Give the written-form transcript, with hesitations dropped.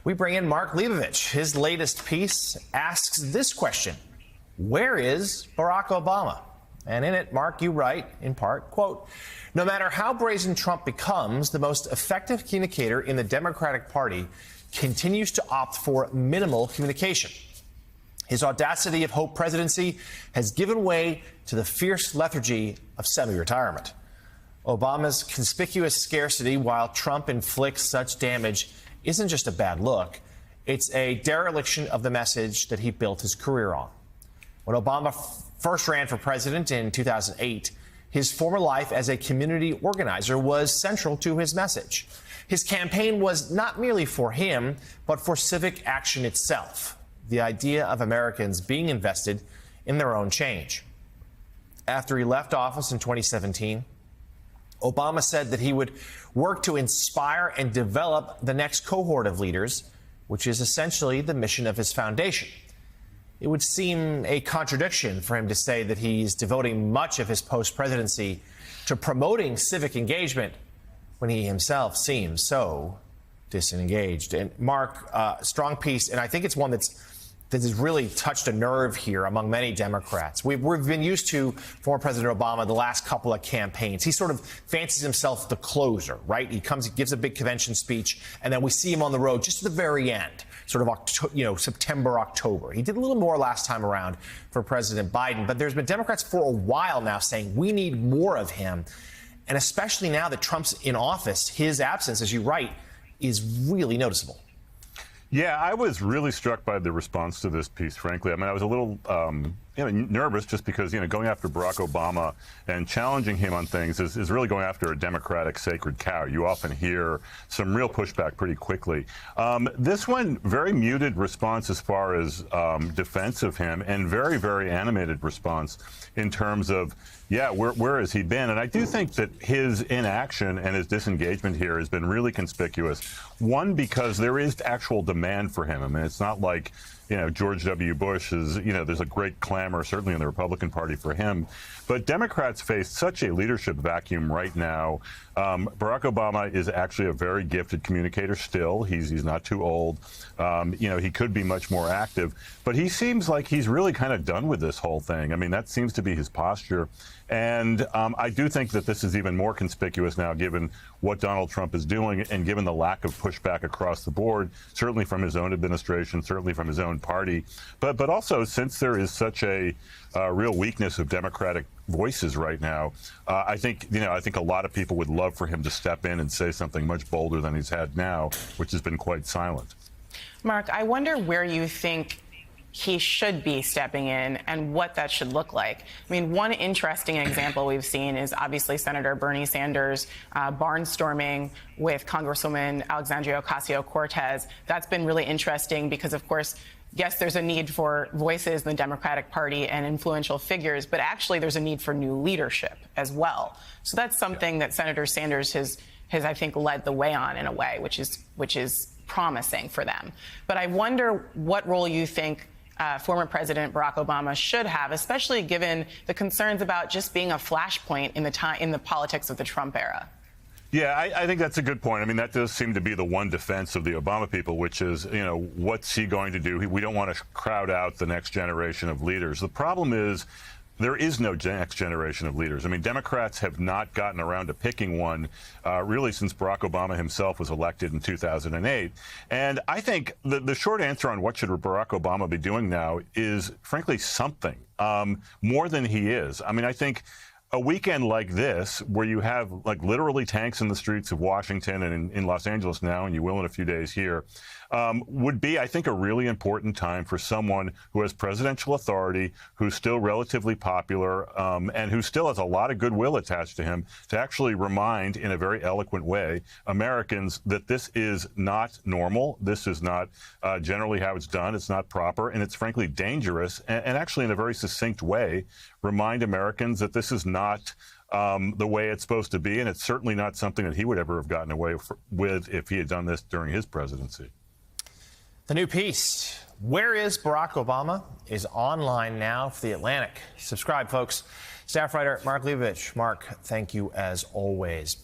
We bring in Mark Leibovich. His latest piece asks this question: where is Barack Obama? And in it, Mark, you write, in part, quote, "No matter how brazen Trump becomes, the most effective communicator in the Democratic Party continues to opt for minimal communication. His audacity of hope presidency has given way to the fierce lethargy of semi-retirement. Obama's conspicuous scarcity while Trump inflicts such damage isn't just a bad look. It's a dereliction of the message that he built his career on. When Obama first ran for president in 2008, his former life as a community organizer was central to his message. His campaign was not merely for him, but for civic action itself, the idea of Americans being invested in their own change. After he left office in 2017, Obama said that he would work to inspire and develop the next cohort of leaders, which is essentially the mission of his foundation. It would seem a contradiction for him to say that he's devoting much of his post-presidency to promoting civic engagement when he himself seems so disengaged." And Mark, strong piece, and I think it's one that has really touched a nerve here among many Democrats. We've been used to former President Obama the last couple of campaigns. He sort of fancies himself the closer, right? He gives a big convention speech, and then we see him on the road just at the very end, sort of September, October. He did a little more last time around for President Biden, but there's been Democrats for a while now saying we need more of him. And especially now that Trump's in office, his absence, as you write, is really noticeable. Yeah, I was really struck by the response to this piece, frankly. I mean, I was a little nervous just because, going after Barack Obama and challenging him on things is really going after a Democratic sacred cow. You often hear some real pushback pretty quickly. This one, very muted response as far as defense of him, and very, very animated response in terms of, where has he been? And I do think that his inaction and his disengagement here has been really conspicuous. One, because there is actual demand for him. I mean, it's not like, George W. Bush is, there's a great clamor, certainly in the Republican Party, for him. But Democrats face such a leadership vacuum right now. Barack Obama is actually a very gifted communicator still. He's not too old. He could be much more active. But he seems like he's really kind of done with this whole thing. I mean, that seems to be his posture. And I do think that this is even more conspicuous now, given what Donald Trump is doing and given the lack of pushback across the board, certainly from his own administration, certainly from his own party. But also, since there is such a real weakness of Democratic voices right now, I think a lot of people would love for him to step in and say something much bolder than he's had now, which has been quite silent. Mark, I wonder where you think he should be stepping in and what that should look like. I mean, one interesting example we've seen is obviously Senator Bernie Sanders barnstorming with Congresswoman Alexandria Ocasio-Cortez. That's been really interesting because, of course, yes, there's a need for voices in the Democratic Party and influential figures, but actually there's a need for new leadership as well. So that's something that Senator Sanders has I think, led the way on in a way, which is promising for them. But I wonder what role you think former President Barack Obama should have, especially given the concerns about just being a flashpoint in the politics of the Trump era. Yeah, I think that's a good point. I mean, that does seem to be the one defense of the Obama people, which is, what's he going to do? We don't want to crowd out the next generation of leaders. The problem is there is no next generation of leaders. I mean, Democrats have not gotten around to picking one really since Barack Obama himself was elected in 2008. And I think the short answer on what should Barack Obama be doing now is, frankly, something more than he is. I mean, I think a weekend like this, where you have literally tanks in the streets of Washington and in Los Angeles now, and you will in a few days here, would be, I think, a really important time for someone who has presidential authority, who's still relatively popular, and who still has a lot of goodwill attached to him, to actually remind, in a very eloquent way, Americans that this is not normal. This is not generally how it's done. It's not proper, and it's frankly dangerous, and actually in a very succinct way, remind Americans that this is not the way it's supposed to be, and it's certainly not something that he would ever have gotten away with if he had done this during his presidency. The new piece, Where is Barack Obama?, is online now for The Atlantic. Subscribe, folks. Staff writer Mark Leibovich. Mark, thank you as always.